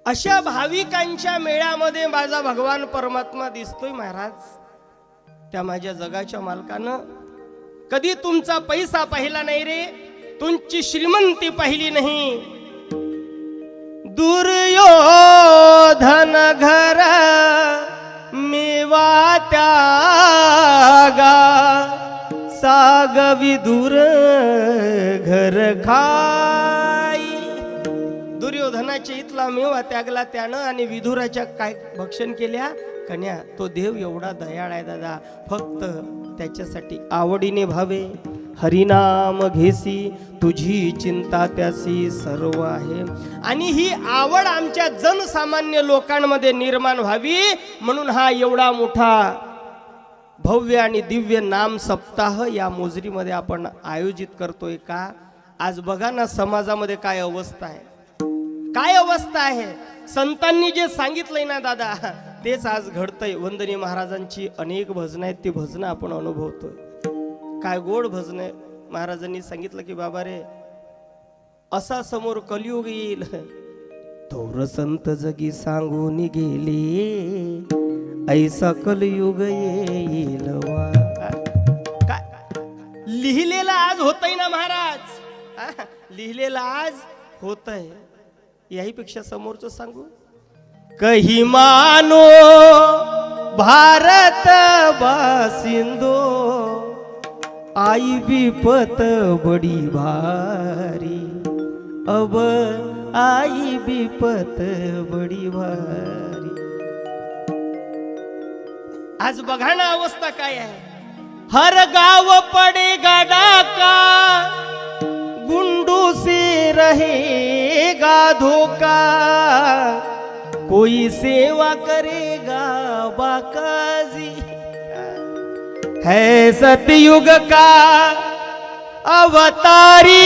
अशा भाविकांच्या मेळ्यामध्ये माझा भगवान परमात्मा दिसतोय महाराज. त्या माझ्या जगाच्या मालकानं कधी तुमचा पैसा पाहिला नाही रे, तुमची श्रीमंती पाहिली नाही. दुर्योधन घर मेवा त्यागा, साग विदुर घर खाई. दुर्योधनाच्या इथला मेवा त्यागला त्यानं आणि विदुराच्या काय भक्षण केल्या कन्या. तो देव एवढा दयाळ आहे दादा, फक्त त्याच्यासाठी आवडीने भावे. हरिनाम घेसी तुझी चिंता त्यासी सर्व आहे. आणि ही आवड आमच्या जनसामान्य लोकांमध्ये निर्माण व्हावी म्हणून हा एवढा मोठा भव्य आणि दिव्य नाम सप्ताह या मोजरीमध्ये आपण आयोजित करतोय का. आज बघा ना समाजामध्ये काय अवस्था आहे, काय अवस्था आहे. संतांनी जे सांगितलंय ना दादा तेच आज घडतंय. वंदनीय महाराजांची अनेक भजनं आहेत, ती भजनं आपण अनुभवतोय. काय गोड भजन आहे. महाराजांनी सांगितलं की बाबा रे, असा समोर कलियुग येईल, थोर संत जगी सांगून गेले, ऐसा कलियुग येईल वा. काय लिहिलेलं आज होतंय ना महाराज, लिहिलेलं आज होतंय. याहीपेक्षा समोरचं सांगू. कही मानो भारत बासिंदो, आई विपत बड़ी भारी, अब आई विपत बड़ी भारी. आज बघा ना अवस्था काय आहे. हर गाव पडेगा डाका, गुंडू से रहेगा धोखा, कोई सेवा करेगा बाकाजी. है सतयुग का अवतारी,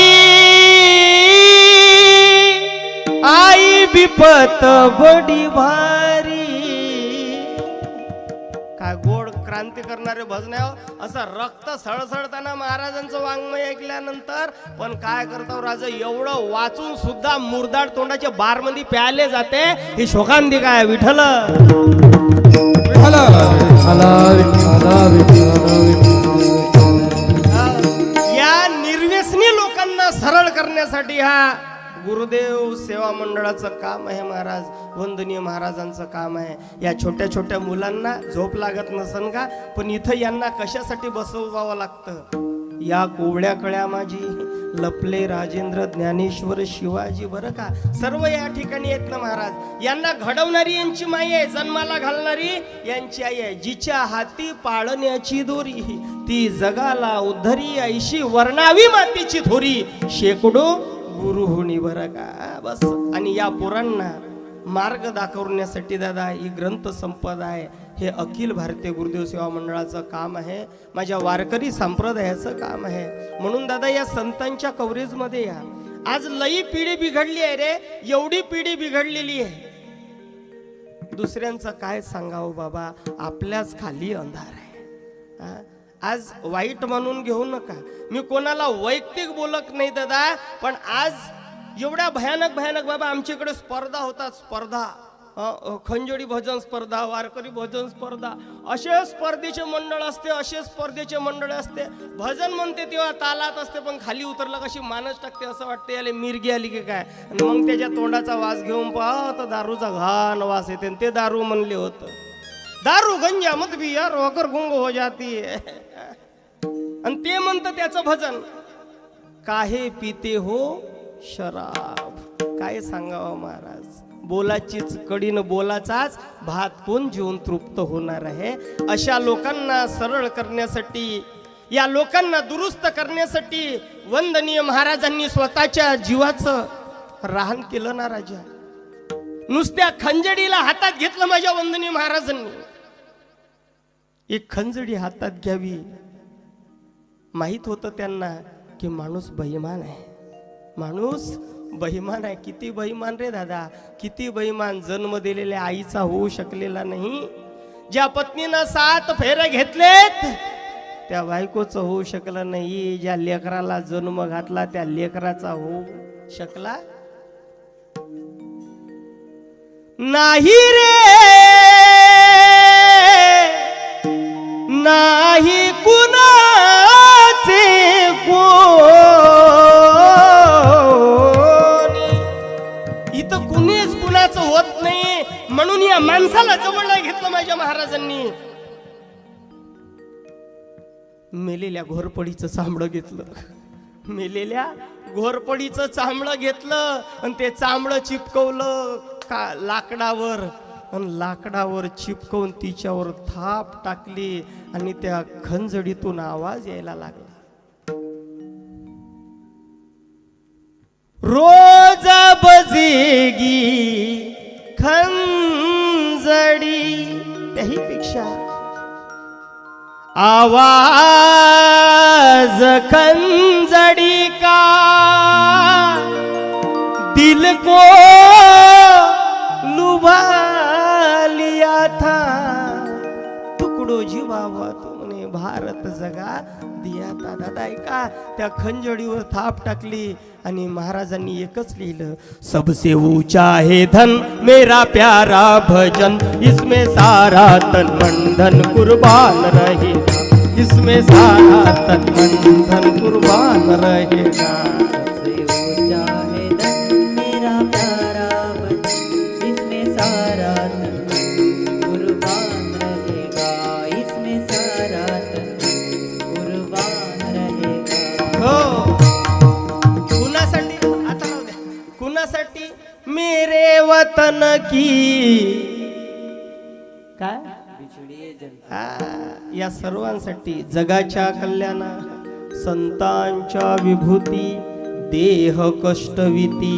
आई विपत बड़ी भारी. काय गोड क्रांती करणारे भजन आहे. असं रक्त सळसळताना महाराजांचं वाङ्मय ऐकल्यानंतर पण काय करतो राजा, एवढं वाचून सुद्धा मुरदाड तोंडाचे बारमध्ये प्याले जाते. ही शोकांती काय विठ्ठल या निर्व्यसनी लोकांना सरळ करण्यासाठी हा गुरुदेव सेवा मंडळाचं काम आहे महाराज. वंदनीय महाराजांचं काम आहे. या छोट्या छोट्या मुलांना झोप लागत नसन का, पण इथं यांना कशासाठी बसवावं लागतं. या कोवळ्या कळ्या माझी लपले राजेंद्र ज्ञानेश्वर शिवाजी. बरं का, सर्व या ठिकाणी आहेत ना महाराज. यांना घडवणारी यांची माई आहे, जन्माला घालणारी यांची आई आहे. जिच्या हाती पाळण्याची दोरी, ती जगाला उद्धरी, ऐशी वर्णावी मातीची थोरी. शेकडो गुरु होणी बरं का बस. आणि या पोरांना मार्ग दाखवण्यासाठी दादा ही ग्रंथ संपदा आहे. हे अखिल भारतीय गुरुदेव सेवा मंडळाचं काम आहे, माझ्या वारकरी संप्रदायाचं काम आहे. म्हणून दादा या संतांच्या कव्हरेजमध्ये या. आज लई पिढी बिघडली आहे रे, एवढी पिढी बिघडलेली आहे. दुसऱ्यांचं काय सांगावं बाबा, आपल्याच खाली अंधार आहे. हा? आज वाईट म्हणून घेऊ नका, मी कोणाला वैयक्तिक बोलत नाही दादा, पण आज एवढ्या भयानक भयानक बाबा आमच्याकडे स्पर्धा होतात. स्पर्धा खंजोडी भजन स्पर्धा, वारकरी भजन स्पर्धा, असे स्पर्धेचे मंडळ असते, असे स्पर्धेचे मंडळ असते. भजन म्हणते तेव्हा तालात असते, पण खाली उतरला कशी मानच टाकते, असं वाटते याले मिरगी आली की काय. आणि मग त्याच्या तोंडाचा वास घेऊन पहा तर दारूचा घाण वास येते. ते दारू म्हणले होतं, दारू गंजा मत भी यार वकर गुंग हो जाती है. आणि ते म्हणतं त्याचं भजन, काहे पिते हो शराब. काय सांगावं महाराज, बोलाचीच कडीनं बोलाचाच भात कोण जेवून तृप्त होणार आहे. अशा लोकांना सरळ करण्यासाठी, या लोकांना दुरुस्त करण्यासाठी वंदनीय महाराजांनी स्वतःच्या जीवाचं राहण केलं ना राजा. नुसत्या खंजडीला हातात घेतलं माझ्या वंदनीय महाराजांनी. एक खंजडी हातात घ्यावी, माहित होतं त्यांना की माणूस बेईमान आहे, माणूस बेईमान आहे. किती बेईमान रे दादा, किती बेईमान. जन्म दिलेल्या आईचा होऊ शकलेला नाही, ज्या पत्नीनं 7 फेरे घेतलेत त्या बायकोचं होऊ शकलं नाही, ज्या लेकराला जन्म घातला त्या लेकराचा होऊ शकला नाही रे. नाही कुणाचे इथं कुणीच कुणाचं होत नाही. म्हणून या माणसाला जवळ नाही घेतलं माझ्या महाराजांनी. मेलेल्या घोरपडीचं चांबडं घेतलं, मेलेल्या घोरपडीचं चांबडं घेतलं आणि ते चांबडं चिपकवलं का लाकडावर, आणि लाकडावर चिपकवून तिच्यावर थाप टाकली आणि त्या खंजडीतून आवाज यायला लागला. रोज बजेगी खंजडी, त्याही पेक्षा आवाज खंजडी का दिल को लुभा लिया था. तुकडो जीवावा तुमने भारत जगा दिया था. दादा ऐका, त्या खंजडीवर थाप टाकली आणि महाराजांनी एकच लिहिलं, सबसे ऊंचा है धन मेरा प्यारा भजन, इसमें सारा तन मन धन कुर्बान रहेगा, इसमें सारा तन मन धन कुर्बान रहेगा. मेरे वतन की काय या सर्वांसाठी, जगाच्या कल्याणा, संतांच्या विभूती, देह कष्टविती,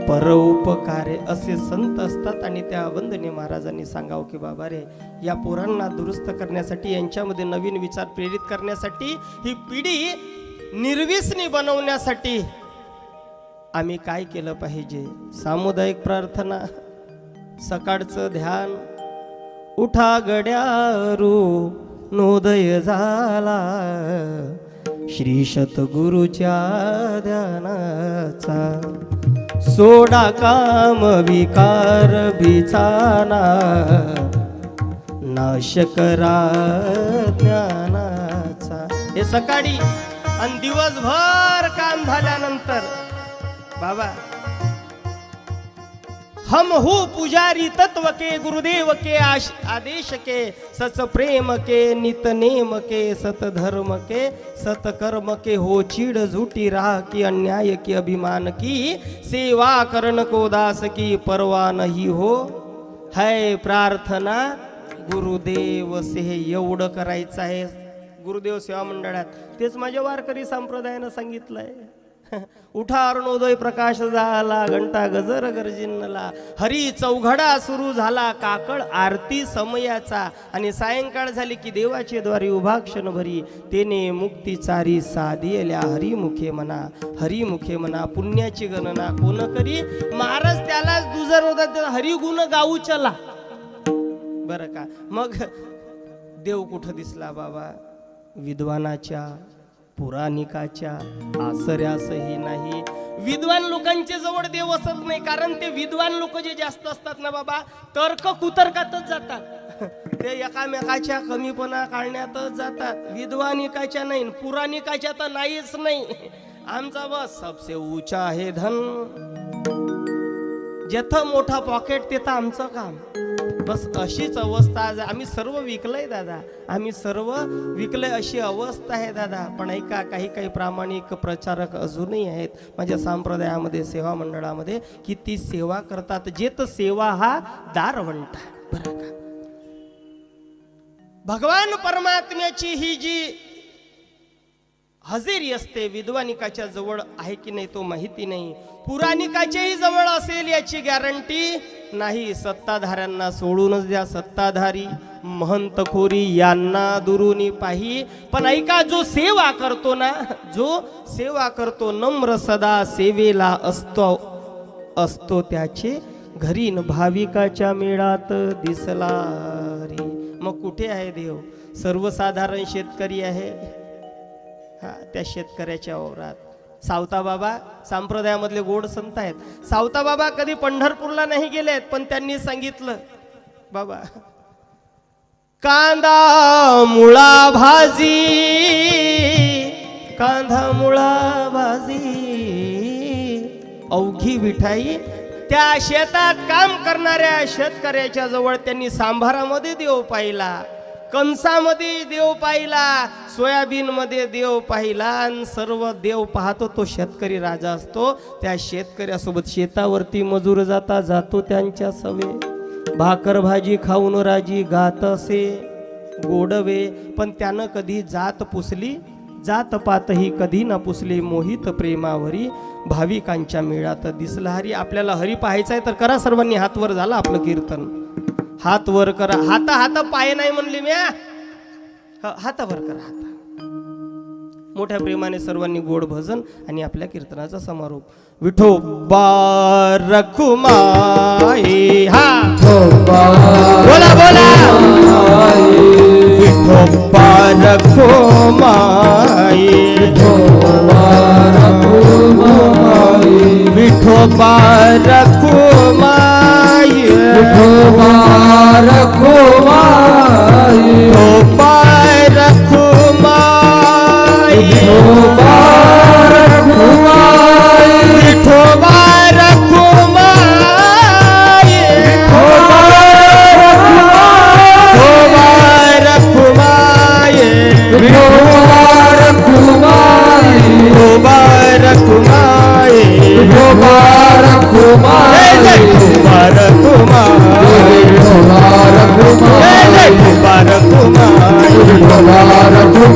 परोपकारे असे संत असतात. आणि त्या वंदनीय महाराजांनी सांगावं की बाबा रे, या पोरांना दुरुस्त करण्यासाठी, यांच्यामध्ये नवीन विचार प्रेरित करण्यासाठी, ही पिढी निर्व्यसनी बनवण्यासाठी आम्ही काय केलं पाहिजे. सामुदायिक प्रार्थना, सकाळचं ध्यान, उठा गड्यारू नोदय झाला, श्री सतगुरूच्या ध्यानाचा, सोडा काम विकार बिचाना, नाश करा ज्ञानाचा. हे सकाळी आणि दिवसभर काम झाल्यानंतर बाबा, हम हो पुजारी तत्व के, गुरुदेव के आदेश के, सच प्रेम के, नित नेम के, सत धर्म के, सत कर्म के, हो चीड़ झूठी राह की, अन्याय की, अभिमान की, सेवा करण को दास की, परवा नहीं हो है प्रार्थना गुरुदेव से. एवढं करायचं आहे गुरुदेव सेवा मंडळात. तेच माझ्या वारकरी संप्रदायानं सांगितलंय. उठा अरुणोदय प्रकाश झाला, घंटा गजर गर्जिनला, हरी चौघडा सुरू झाला, काकळ आरती समयाचा. आणि सायंकाळ झाली की देवाचे द्वारी उभा क्षणभरी, तेने मुक्ती चारी साधियल्या हरिमुखे म्हणा, हरिमुखे म्हणा. पुण्याची गणना कोण करी, महाराज त्याला दुजर होता, हरिगुण गाऊ चला. बरं का, मग देव कुठं दिसला बाबा? विद्वानाच्या, पुराणिकाच्या आसऱ्यासही नाही. विद्वान लोकांच्या जवळ देव असत नाही, कारण ते विद्वान लोक जे जास्त असतात ना बाबा, तर्क कुतर्कातच जातात. ते एकामेकाच्या कमीपणा काढण्यातच जातात. विद्वानिकाच्या नाही, पुराणिकाच्या तर नाहीच नाही. आमचा बस सबसे ऊंचा आहे धन, जेथं मोठा पॉकेट तेथं आमचं काम. बस अशीच अवस्था आज आम्ही सर्व विकलंय दादा, आम्ही सर्व विकलंय, अशी अवस्था आहे दादा. पण ऐका, काही काही प्रामाणिक प्रचारक अजूनही आहेत माझ्या संप्रदायामध्ये, सेवा मंडळामध्ये, की ती सेवा करतात. जेत सेवा हा दारवंटा. बरं का, भगवान परमात्म्याची ही जी हजेरी असते विद्वानिकाच्या जवळ आहे की नाही तो माहिती नाही, पुराणिकाच्याही जवळ असेल याची गॅरंटी नाही. सत्ताधाऱ्यांना सोडूनच द्या, सत्ताधारी महंतखोरी यांना दुरुनी पाही. पण ऐका, जो सेवा करतो ना, जो सेवा करतो, नम्र सदा सेवेला असतो त्याचे घरी न भाविकाच्या मेळात दिसला रे. मग कुठे आहे देव? सर्वसाधारण शेतकरी आहे, हा, त्या शेतकऱ्याच्या ओरात. सावता बाबा संप्रदायामधले गोड संत आहेत. सावता बाबा कधी पंढरपूरला नाही गेलेत, पण त्यांनी सांगितलं बाबा, कांदा मुळा भाजी, कांदा मुळा भाजी, अवघी विठाई. त्या शेतात काम करणाऱ्या शेतकऱ्याच्या जवळ त्यांनी सांभारामध्ये देव पाहिला, कंसामध्ये देव पाहिला, सोयाबीन मध्ये देव पाहिला. आणि सर्व देव पाहतो तो शेतकरी राजा असतो. त्या शेतकऱ्यासोबत शेतावरती मजूर जातो त्यांच्या सवे. भाकर भाजी खाऊन राजी गात असे गोडवे, पण त्यानं कधी जात पुसली, जात पातही कधी न पुसली. मोहित प्रेमावरी भाविकांच्या मेळात दिसला हरी. आपल्याला हरी पाहायचाय तर करा सर्वांनी हात वर. झालं आपलं कीर्तन, हात वर करा. हात पाय नाही म्हणले मी, हात वर करा. हात मोठ्या प्रेमाने सर्वांनी गोड भजन आणि आपल्या कीर्तनाचा समारोप. विठोबा रखुमाई, हा बोला बोला, विठोबा रखुमाई, विठोबा रखुमाई, विठोबा रखुमाई, विठोबा रखुमाई, विठोबा रखुमाई, विठोबा रखुमाई, विठोबा रखुमाई, विठोबा रखुमाई, विठोबा रखुमाई, विठोबा रखुमाई, विठोबा रखुमाई, विठोबा रखुमाई, विठोबा रखुमाई.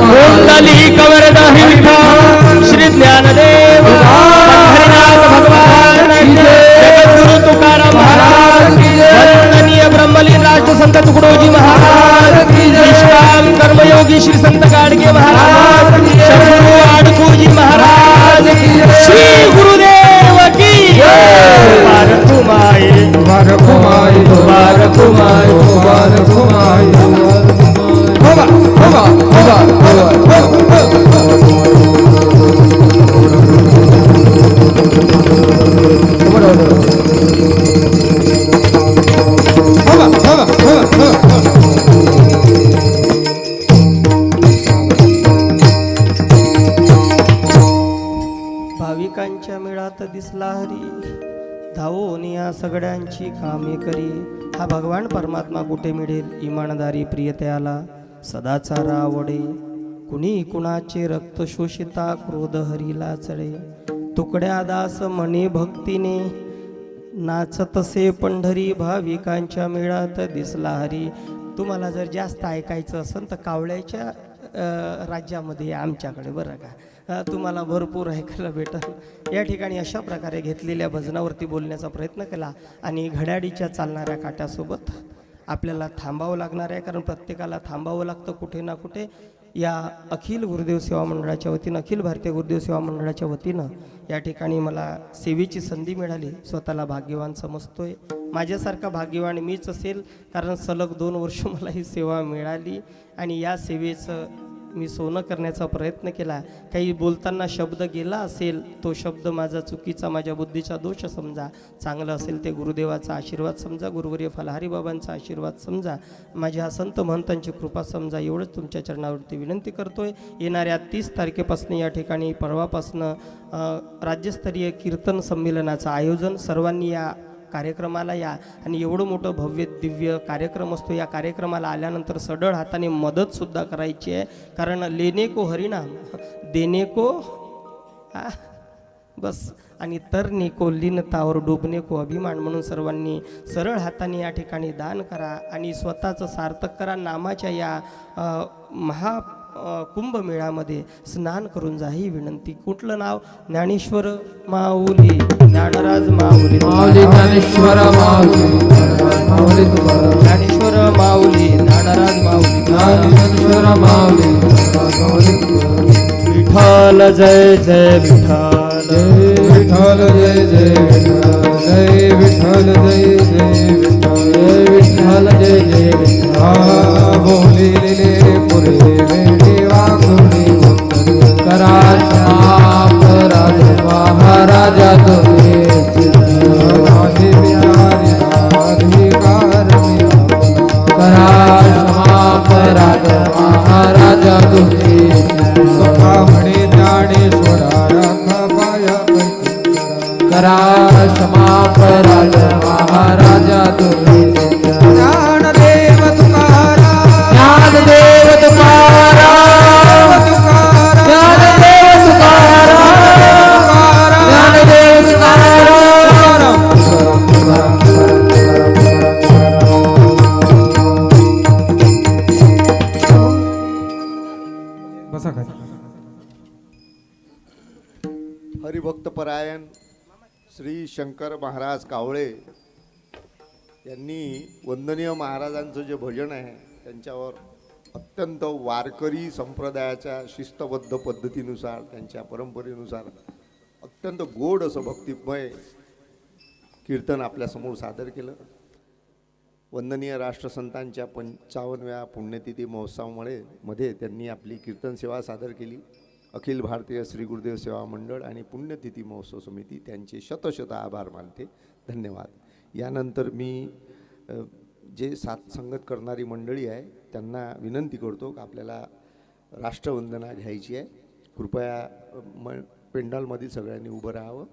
कुंडली कवरदा विठ्ठल श्री ज्ञानदेव पंढरीनाथ भगवान की जय. जगद्गुरु तुकाराम महाराज की जय. वंदनीय ब्रह्मलीन राष्ट्रसंत तुकडोजी महाराज की जय. निष्काम कर्मयोगी श्री संत गाडगे महाराज की जय. शंभू आडकूजी महाराज की जय. श्री गुरुदेव की जय. रखुमाई, रखुमाई, रखुमाई, रखुमाई. होगा होगा होगा होगा. भाविकांच्या मेळात दिसला हरी, धावून या सगळ्यांची कामे करी. हा भगवान परमात्मा कुठे मिळेल? इमानदारी प्रियतेला सदाचार आवडे. कुणी कुणाचे रक्त शोषिता क्रोध हरीला चढे. तुकड्या दास मने भक्तीने नाचतसे पंढरी. भाविकांच्या मेळात दिसला हरी. तुम्हाला जर जास्त ऐकायचं असेल तर कावळ्याच्या राज्यामध्ये आमच्याकडे बरं का तुम्हाला भरपूर ऐकायला भेटेल. या ठिकाणी अशा प्रकारे घेतलेल्या भजनावरती बोलण्याचा प्रयत्न केला आणि घड्याळीच्या चालणाऱ्या काट्यासोबत आपल्याला थांबावं लागणार आहे, कारण प्रत्येकाला थांबावं लागतं कुठे ना कुठे. या अखिल गुरुदेव सेवा मंडळाच्या वतीनं, अखिल भारतीय गुरुदेव सेवा मंडळाच्या वतीनं या ठिकाणी मला सेवेची संधी मिळाली. स्वतःला भाग्यवान समजतोय. माझ्यासारखा भाग्यवान मीच असेल, कारण सलग 2 वर्ष मला ही सेवा मिळाली आणि या सेवेचं मी सोनं करण्याचा प्रयत्न केला. काही बोलताना शब्द गेला असेल, तो शब्द माझा चुकीचा, माझ्या बुद्धीचा दोष समजा. चांगलं असेल ते गुरुदेवाचा आशीर्वाद समजा, गुरुवर्य फलहारी बाबांचा आशीर्वाद समजा, माझ्या संत महंतांची कृपा समजा. एवढंच तुमच्या चरणावरती विनंती करतोय. येणाऱ्या 30 तारखेपासून या ठिकाणी परवापासनं राज्यस्तरीय कीर्तन संमेलनाचं आयोजन. सर्वांनी या कार्यक्रमाला या आणि एवढं मोठं भव्य दिव्य कार्यक्रम असतो. या कार्यक्रमाला आल्यानंतर सढळ हाताने मदतसुद्धा करायची आहे, कारण लेने को हरिनाम, देने को बस आणि तरने को लीनता और डुबने को अभिमान. म्हणून सर्वांनी सरळ हाताने या ठिकाणी दान करा आणि स्वतःचं सार्थक करा. नामाच्या या महा कुंभमेळ्यामध्ये स्नान करून जा ही विनंती. कुठलं नाव? ज्ञानेश्वर माऊली, ज्ञानराज माऊली, माऊली ज्ञानेश्वर माऊली, माऊली ज्ञानेश्वर माऊली, ज्ञानराज माऊली, ज्ञानेश्वर माऊली, माऊली विठ्ठल जय जय विठ्ठल, विठ्ठल जय जय विठ्ठल, जय विठ्ठल जय जय विठ्ठल, जय विठ्ठल जय जय विठ्ठल. बोलिले पुरे वेळेवा गुणी करा समाप राज महाराजा तुझे माझे प्यारे अधिकार करा समाप राज महाराजा तुझे सखा म्हणे ज्ञानेश्वरा राखा पाया करा समाप राज महाराजा तुझे. ज्ञानदेव तुकाराम, ज्ञानदेव तुकाराम, ज्ञानदेव तुकाराम, ज्ञानदेव तुकाराम. बसा काय हरिभक्तपरायण श्री शंकर महाराज कावळे यांनी वंदनीय महाराजांचं जे भजन आहे त्यांच्यावर अत्यंत वारकरी संप्रदायाच्या शिस्तबद्ध पद्धतीनुसार, त्यांच्या परंपरेनुसार अत्यंत गोड असं भक्तिमय कीर्तन आपल्यासमोर सादर केलं. वंदनीय राष्ट्रसंतांच्या 55व्या पुण्यतिथी महोत्सवामध्ये त्यांनी आपली कीर्तन सेवा सादर केली. अखिल भारतीय श्री गुरुदेव सेवा मंडळ आणि पुण्यतिथी महोत्सव समिती त्यांचे शतशत आभार मानते. धन्यवाद. यानंतर मी जे साथसंगत करणारी मंडळी आहे त्यांना विनंती करतो की आपल्याला राष्ट्रवंदना घ्यायची आहे. कृपया पेंडॉलमध्ये सगळ्यांनी उभं राहावं.